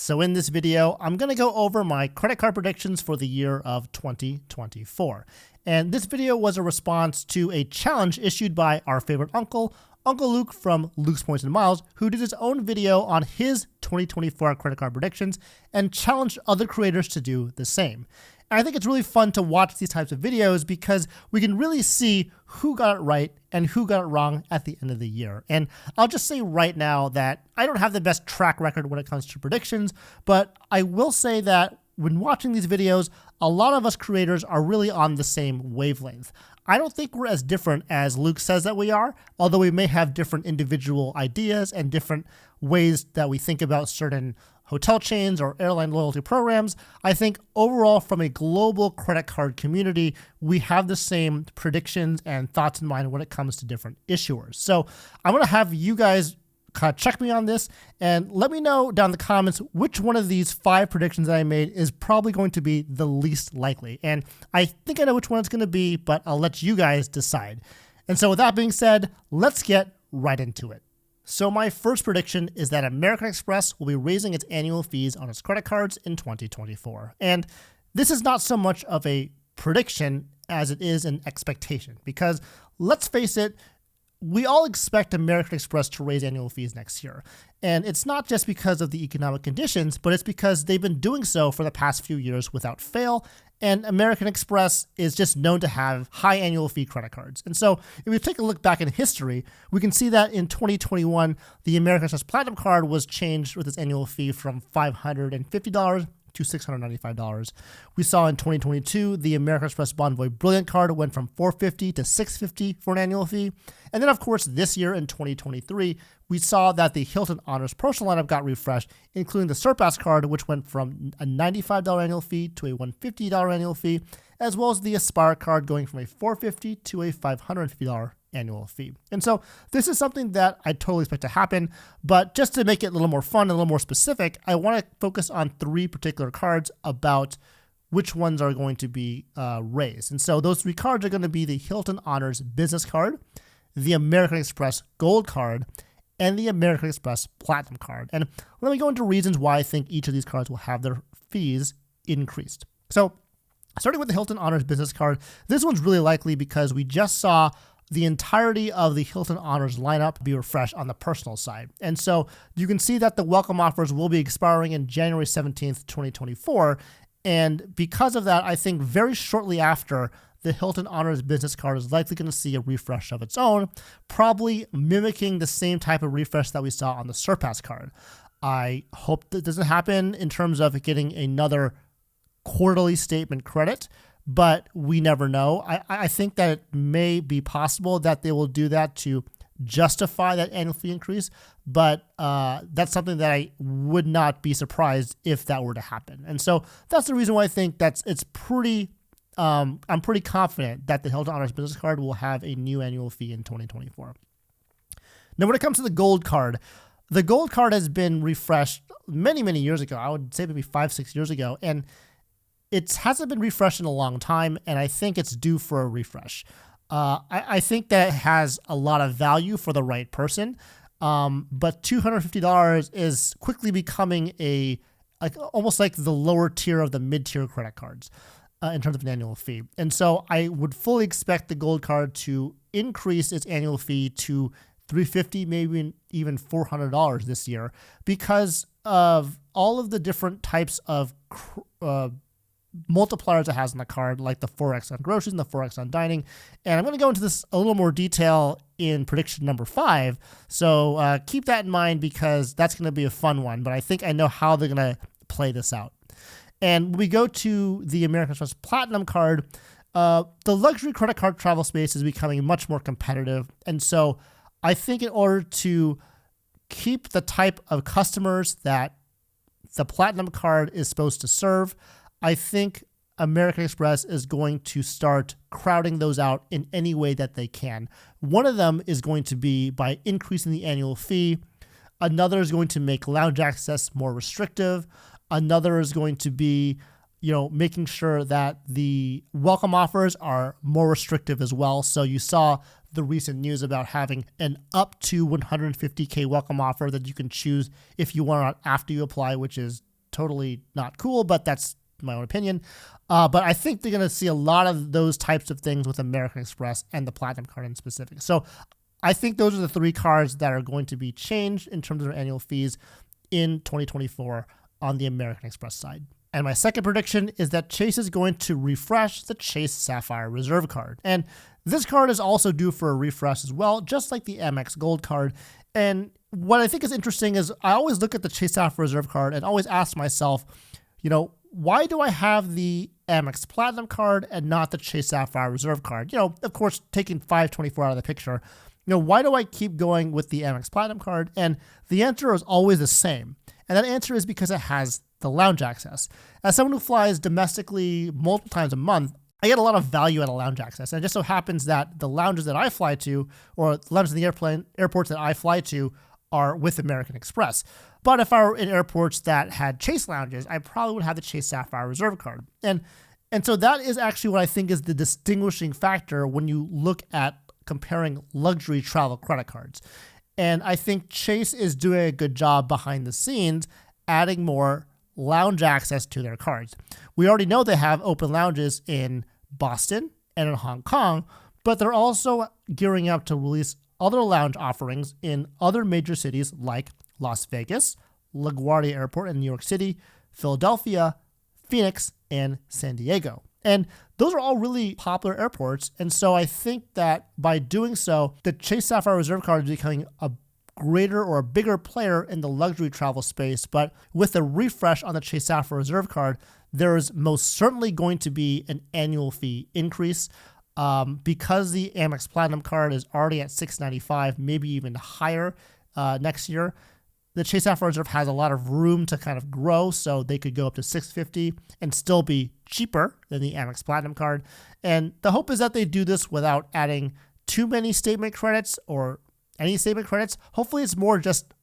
So in this video, I'm going to go over my credit card predictions for the year of 2024. And this video was a response to a challenge issued by our favorite uncle, Uncle Luke from Luke's Points and Miles, who did his own video on his 2024 credit card predictions and challenged other creators to do the same. And I think it's really fun to watch these types of videos because we can really see who got it right and who got it wrong at the end of the year. And I'll just say right now that I don't have the best track record when it comes to predictions, but I will say that when watching these videos, a lot of us creators are really on the same wavelength. I don't think we're as different as Luke says that we are, although we may have different individual ideas and different ways that we think about certain hotel chains or airline loyalty programs. I think overall, from a global credit card community, we have the same predictions and thoughts in mind when it comes to different issuers. So I'm going to have you guys kind of check me on this and let me know down in the comments which one of these 5 predictions that I made is probably going to be the least likely. And I think I know which one it's going to be, but I'll let you guys decide. And so with that being said, let's get right into it. So my first prediction is that American Express will be raising its annual fees on its credit cards in 2024. And this is not so much of a prediction as it is an expectation, because let's face it, we all expect American Express to raise annual fees next year. And it's not just because of the economic conditions, but it's because they've been doing so for the past few years without fail. And American Express is just known to have high annual fee credit cards. And so if we take a look back in history, we can see that in 2021, the American Express Platinum card was changed with its annual fee from $550 to $695. We saw in 2022, the American Express Bonvoy Brilliant card went from $450 to $650 for an annual fee. And then, of course, this year in 2023, we saw that the Hilton Honors Personal lineup got refreshed, including the Surpass card, which went from a $95 annual fee to a $150 annual fee, as well as the Aspire card going from a $450 to a $550 annual fee. And so this is something that I totally expect to happen, but just to make it a little more fun and a little more specific, I want to focus on 3 particular cards about which ones are going to be raised. And so those 3 cards are going to be the Hilton Honors Business card, the American Express Gold card, and the American Express Platinum card. And let me go into reasons why I think each of these cards will have their fees increased. So starting with the Hilton Honors Business card, this one's really likely because we just saw the entirety of the Hilton Honors lineup be refreshed on the personal side. And so you can see that the welcome offers will be expiring in January 17th, 2024. And because of that, I think very shortly after, the Hilton Honors Business card is likely going to see a refresh of its own, probably mimicking the same type of refresh that we saw on the Surpass card. I hope that doesn't happen in terms of getting another quarterly statement credit, but we never know. I think that it may be possible that they will do that to justify that annual fee increase, but that's something that I would not be surprised if that were to happen. And so that's the reason why I think it's pretty, I'm pretty confident that the Hilton Honors Business card will have a new annual fee in 2024. Now, when it comes to the Gold card has been refreshed many, many years ago. I would say maybe 5-6 years ago, and it hasn't been refreshed in a long time, and I think it's due for a refresh. I think that it has a lot of value for the right person, but $250 is quickly becoming almost like the lower tier of the mid-tier credit cards in terms of an annual fee. And so I would fully expect the Gold card to increase its annual fee to $350, maybe even $400 this year because of all of the different types of multipliers it has on the card, like the 4x on groceries and the 4x on dining. And I'm going to go into this a little more detail in prediction number 5. So keep that in mind because that's going to be a fun one, but I think I know how they're going to play this out. And when we go to the American Express Platinum card, the luxury credit card travel space is becoming much more competitive. And so I think in order to keep the type of customers that the Platinum card is supposed to serve, I think American Express is going to start crowding those out in any way that they can. One of them is going to be by increasing the annual fee. Another is going to make lounge access more restrictive. Another is going to be, making sure that the welcome offers are more restrictive as well. So you saw the recent news about having an up to $150K welcome offer that you can choose if you want after you apply, which is totally not cool, but that's my own opinion. But I think they're going to see a lot of those types of things with American Express and the Platinum card in specific. So I think those are the 3 cards that are going to be changed in terms of their annual fees in 2024 on the American Express side. And my second prediction is that Chase is going to refresh the Chase Sapphire Reserve card. And this card is also due for a refresh as well, just like the Amex Gold card. And what I think is interesting is I always look at the Chase Sapphire Reserve card and always ask myself, why do I have the Amex Platinum card and not the Chase Sapphire Reserve card? Of course, taking 524 out of the picture, why do I keep going with the Amex Platinum card? And the answer is always the same. And that answer is because it has the lounge access. As someone who flies domestically multiple times a month, I get a lot of value out of lounge access. And it just so happens that the lounges that I fly to, or the lounges in the airports that I fly to, are with American Express. But if I were in airports that had Chase lounges, I probably would have the Chase Sapphire Reserve card. And so that is actually what I think is the distinguishing factor when you look at comparing luxury travel credit cards. And I think Chase is doing a good job behind the scenes, adding more lounge access to their cards. We already know they have open lounges in Boston and in Hong Kong, but they're also gearing up to release other lounge offerings in other major cities like Las Vegas, LaGuardia Airport in New York City, Philadelphia, Phoenix, and San Diego. And those are all really popular airports. And so I think that by doing so, the Chase Sapphire Reserve card is becoming a greater or a bigger player in the luxury travel space. But with the refresh on the Chase Sapphire Reserve card, there is most certainly going to be an annual fee increase. Because the Amex Platinum card is already at $695, maybe even higher next year. The Chase Sapphire Reserve has a lot of room to kind of grow, so they could go up to $650 and still be cheaper than the Amex Platinum card. And the hope is that they do this without adding too many statement credits or any statement credits. Hopefully it's more just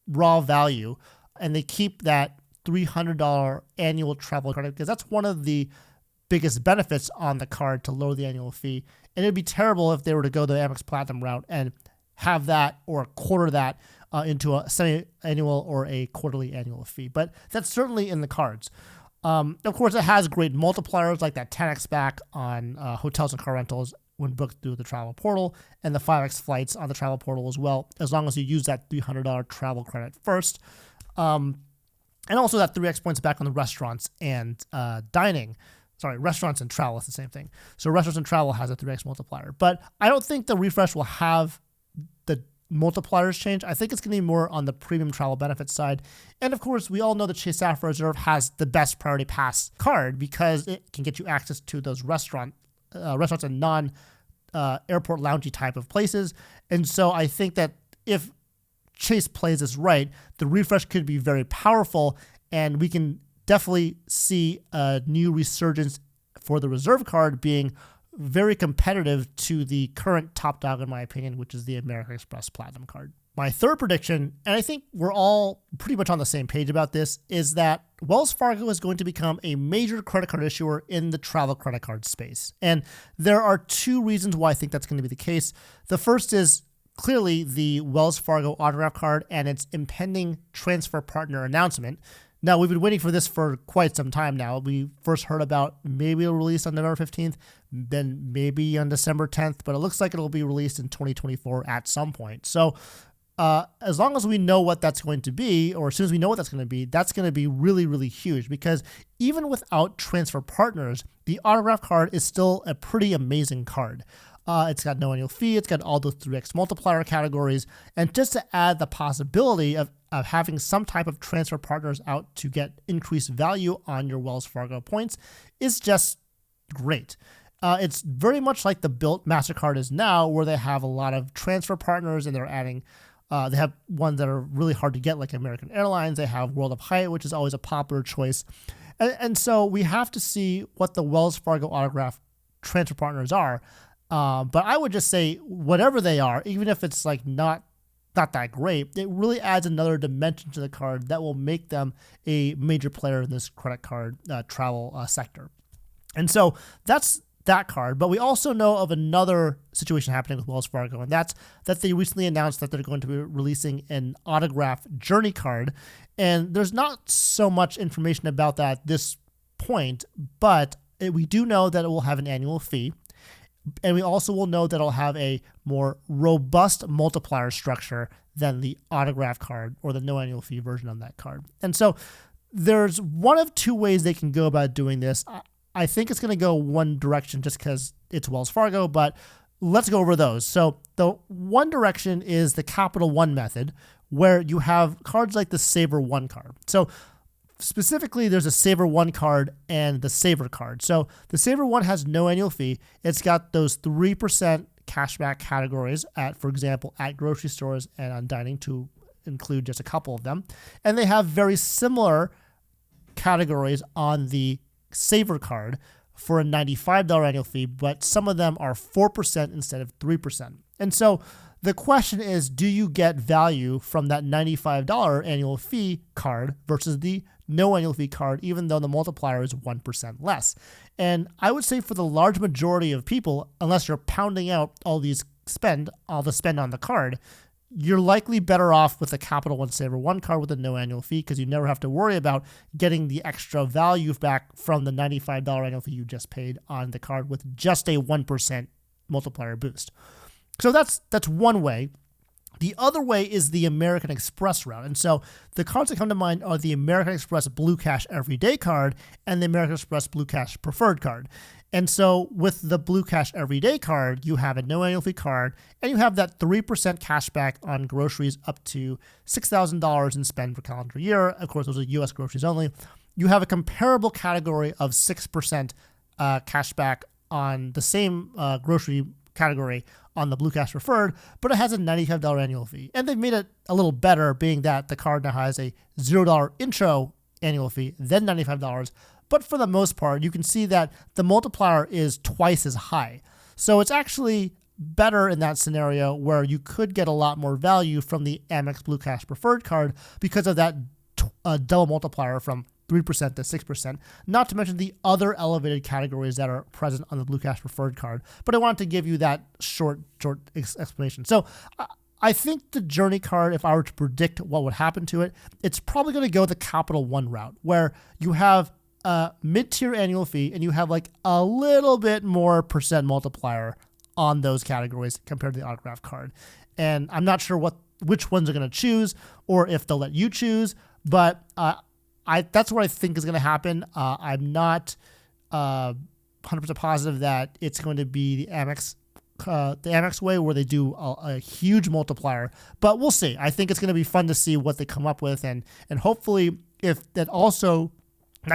raw value, and they keep that $300 annual travel credit, because that's one of the biggest benefits on the card to lower the annual fee. And it'd be terrible if they were to go the Amex Platinum route and have that or quarter that into a semi-annual or a quarterly annual fee. But that's certainly in the cards. Of course, it has great multipliers like that 10x back on hotels and car rentals when booked through the travel portal, and the 5x flights on the travel portal as well, as long as you use that $300 travel credit first. And also that 3x points back on the restaurants and dining. Sorry, restaurants and travel is the same thing. So restaurants and travel has a 3x multiplier. But I don't think the refresh will have the multipliers change. I think it's going to be more on the premium travel benefits side. And of course, we all know that Chase Sapphire Reserve has the best priority pass card because it can get you access to those restaurants and non-airport loungy type of places. And so I think that if Chase plays this right, the refresh could be very powerful, and we can definitely see a new resurgence for the Reserve card being very competitive to the current top dog, in my opinion, which is the American Express Platinum card. My third prediction, and I think we're all pretty much on the same page about this, is that Wells Fargo is going to become a major credit card issuer in the travel credit card space. And there are two reasons why I think that's going to be the case. The first is clearly the Wells Fargo autograph card and its impending transfer partner announcement. Now, we've been waiting for this for quite some time now. We first heard about maybe it'll release on November 15th, then maybe on December 10th, but it looks like it'll be released in 2024 at some point. So as long as we know what that's going to be, or as soon as we know what that's going to be really, really huge, because even without transfer partners, the autograph card is still a pretty amazing card. It's got no annual fee. It's got all those 3x multiplier categories. And just to add the possibility of having some type of transfer partners out to get increased value on your Wells Fargo points is just great. It's very much like the Bilt MasterCard is now, where they have a lot of transfer partners, and they're adding, they have ones that are really hard to get, like American Airlines. They have World of Hyatt, which is always a popular choice. And so we have to see what the Wells Fargo autograph transfer partners are. But I would just say whatever they are, even if it's like not that great, it really adds another dimension to the card that will make them a major player in this credit card travel sector. And so that's that card. But we also know of another situation happening with Wells Fargo, and that's that they recently announced that they're going to be releasing an autograph Journey card. And there's not so much information about that at this point, but we do know that it will have an annual fee. And we also will know that it'll have a more robust multiplier structure than the autograph card or the no annual fee version of that card. And so there's one of two ways they can go about doing this. I think it's going to go one direction just because it's Wells Fargo, but let's go over those. So the one direction is the Capital One method, where you have cards like the Saver One card. So specifically, there's a Saver One card and the Saver card. So the Saver One has no annual fee. It's got those 3% cashback categories at, for example, at grocery stores and on dining, to include just a couple of them. And they have very similar categories on the Saver card for a $95 annual fee, but some of them are 4% instead of 3%. And so the question is, do you get value from that $95 annual fee card versus the no annual fee card, even though the multiplier is 1% less? And I would say for the large majority of people, unless you're pounding out all the spend on the card, you're likely better off with the Capital One Saver One card with a no annual fee, because you never have to worry about getting the extra value back from the $95 annual fee you just paid on the card with just a 1% multiplier boost. So that's one way. The other way is the American Express route. And so the cards that come to mind are the American Express Blue Cash Everyday card and the American Express Blue Cash Preferred card. And so with the Blue Cash Everyday card, you have a no annual fee card, and you have that 3% cash back on groceries up to $6,000 in spend per calendar year. Of course, those are U.S. groceries only. You have a comparable category of 6% cash back on the same grocery category on the Blue Cash Preferred, but it has a $95 annual fee. And they've made it a little better, being that the card now has a $0 intro annual fee, then $95. But for the most part, you can see that the multiplier is twice as high. So it's actually better in that scenario, where you could get a lot more value from the Amex Blue Cash Preferred card because of that double multiplier from 3% to 6%, not to mention the other elevated categories that are present on the Blue Cash Preferred card. But I wanted to give you that short explanation. So I think the Journey card, if I were to predict what would happen to it, it's probably going to go the Capital One route, where you have a mid-tier annual fee and you have like a little bit more percent multiplier on those categories compared to the autograph card. And I'm not sure which ones are going to choose, or if they'll let you choose, but that's what I think is going to happen. I'm not 100% positive that it's going to be the Amex way, where they do a huge multiplier, but we'll see. I think it's going to be fun to see what they come up with, and hopefully, if that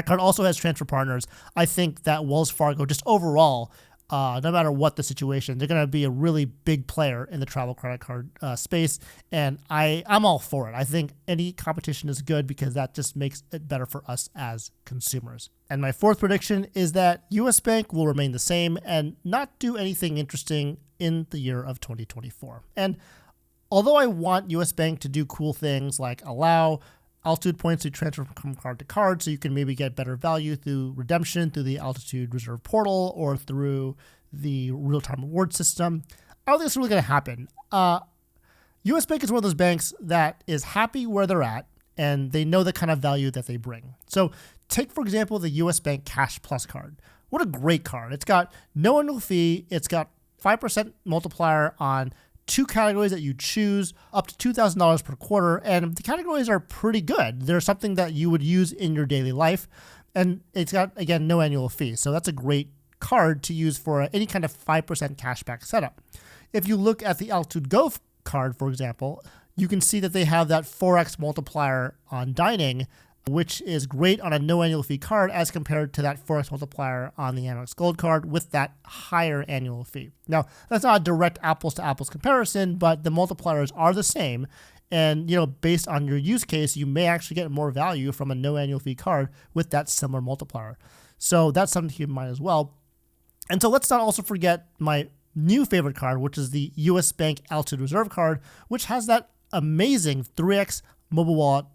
card also has transfer partners, I think that Wells Fargo, just overall, no matter what the situation, they're going to be a really big player in the travel credit card space, and I'm all for it. I think any competition is good, because that just makes it better for us as consumers. And my fourth prediction is that US Bank will remain the same and not do anything interesting in the year of 2024. And although I want US Bank to do cool things like allow Altitude points to transfer from card to card, so you can maybe get better value through redemption through the Altitude Reserve portal or through the real-time reward system, I don't think it's really going to happen. US Bank is one of those banks that is happy where they're at, and they know the kind of value that they bring. So take, for example, the US Bank Cash Plus card. What a great card. It's got no annual fee. It's got 5% multiplier on 2 categories that you choose, up to $2,000 per quarter, and the categories are pretty good. They're something that you would use in your daily life, and it's got, again, no annual fee. So that's a great card to use for any kind of 5% cashback setup. If you look at the Altitude Go card, for example, you can see that they have that 4x multiplier on dining, which is great on a no annual fee card as compared to that 4x multiplier on the Amex Gold card with that higher annual fee. Now, that's not a direct apples to apples comparison, but the multipliers are the same. And, based on your use case, you may actually get more value from a no annual fee card with that similar multiplier. So that's something to keep in mind as well. And so let's not also forget my new favorite card, which is the US Bank Altitude Reserve card, which has that amazing 3x mobile wallet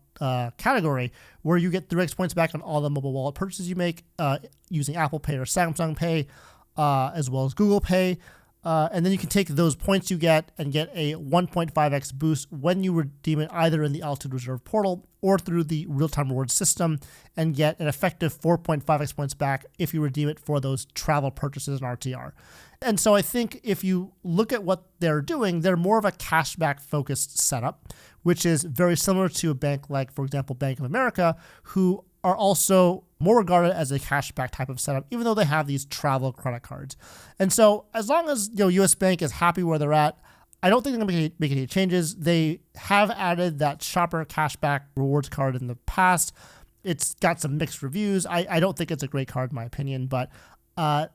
category, where you get 3x points back on all the mobile wallet purchases you make using Apple Pay or Samsung Pay. as well as Google Pay. And then you can take those points you get and get a 1.5x boost when you redeem it either in the Altitude Reserve portal or through the real-time rewards system, and get an effective 4.5x points back if you redeem it for those travel purchases in RTR. And so I think if you look at what they're doing, they're more of a cashback focused setup, which is very similar to a bank like, for example, Bank of America, who are also more regarded as a cashback type of setup, even though they have these travel credit cards. And so as long as US Bank is happy where they're at, I don't think they're going to make any changes. They have added that shopper cashback rewards card in the past. It's got some mixed reviews. I don't think it's a great card in my opinion, but I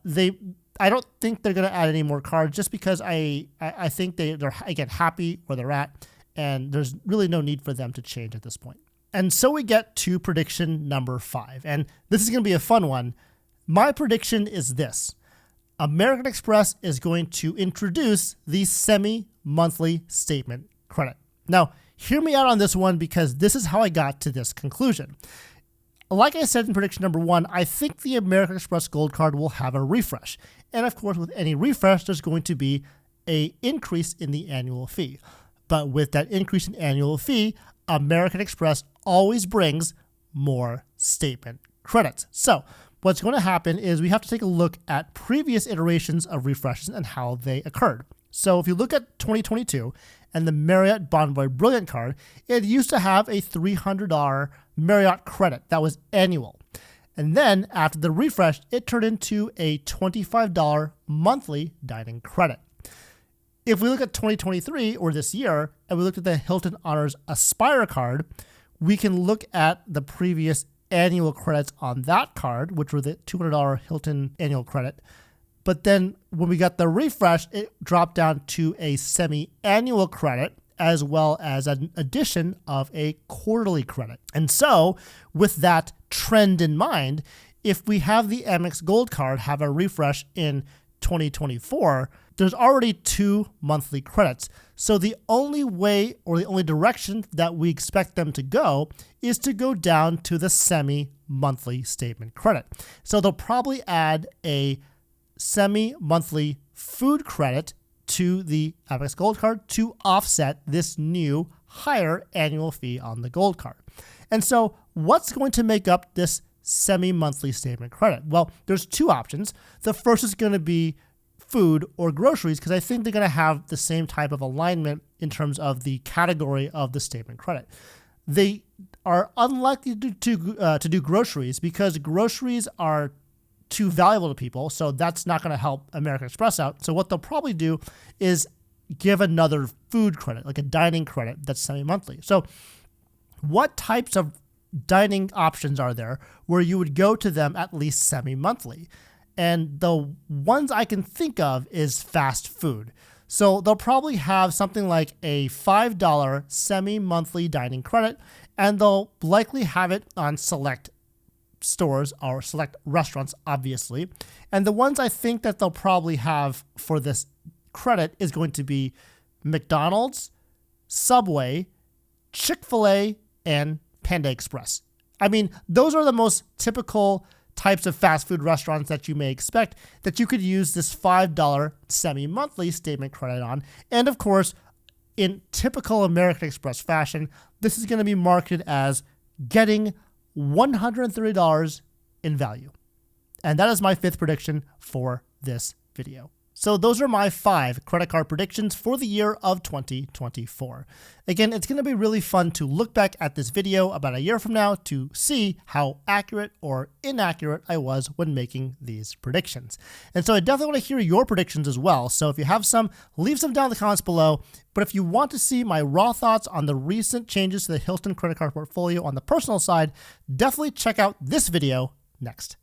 don't think they're going to add any more cards just because I think they're again happy where they're at, and there's really no need for them to change at this point. And so we get to prediction number 5, and this is going to be a fun one. My prediction is this: American Express is going to introduce the semi-monthly statement credit. Now, hear me out on this one because this is how I got to this conclusion. Like I said in prediction number 1, I think the American Express Gold Card will have a refresh. And of course, with any refresh, there's going to be an increase in the annual fee. But with that increase in annual fee, American Express always brings more statement credits. So what's going to happen is we have to take a look at previous iterations of refreshes and how they occurred. So if you look at 2022 and the Marriott Bonvoy Brilliant Card, it used to have a $300 Marriott credit that was annual. And then after the refresh, it turned into a $25 monthly dining credit. If we look at 2023 or this year, and we look at the Hilton Honors Aspire card, we can look at the previous annual credits on that card, which were the $200 Hilton annual credit. But then when we got the refresh, it dropped down to a semi-annual credit, as well as an addition of a quarterly credit. And so with that trend in mind, if we have the Amex Gold Card have a refresh in 2024, there's already 2 monthly credits. So the only way or the only direction that we expect them to go is to go down to the semi-monthly statement credit. So they'll probably add a semi-monthly food credit to the Amex Gold Card to offset this new higher annual fee on the Gold Card. And so what's going to make up this semi-monthly statement credit? Well, there's 2 options. The first is going to be food or groceries, because I think they're going to have the same type of alignment in terms of the category of the statement credit. They are unlikely to do groceries because groceries are too valuable to people, so that's not going to help American Express out. So what they'll probably do is give another food credit, like a dining credit that's semi-monthly. So what types of dining options are there where you would go to them at least semi-monthly? And the ones I can think of is fast food. So they'll probably have something like a $5 semi-monthly dining credit, and they'll likely have it on select stores or select restaurants, obviously. And the ones I think that they'll probably have for this credit is going to be McDonald's, Subway, Chick-fil-A, and Panda Express. I mean, those are the most typical types of fast food restaurants that you may expect that you could use this $5 semi-monthly statement credit on. And of course, in typical American Express fashion, this is going to be marketed as getting $130 in value. And that is my 5th prediction for this video. So those are my 5 credit card predictions for the year of 2024. Again, it's going to be really fun to look back at this video about a year from now to see how accurate or inaccurate I was when making these predictions. And so I definitely want to hear your predictions as well. So if you have some, leave some down in the comments below. But if you want to see my raw thoughts on the recent changes to the Hilton credit card portfolio on the personal side, definitely check out this video next.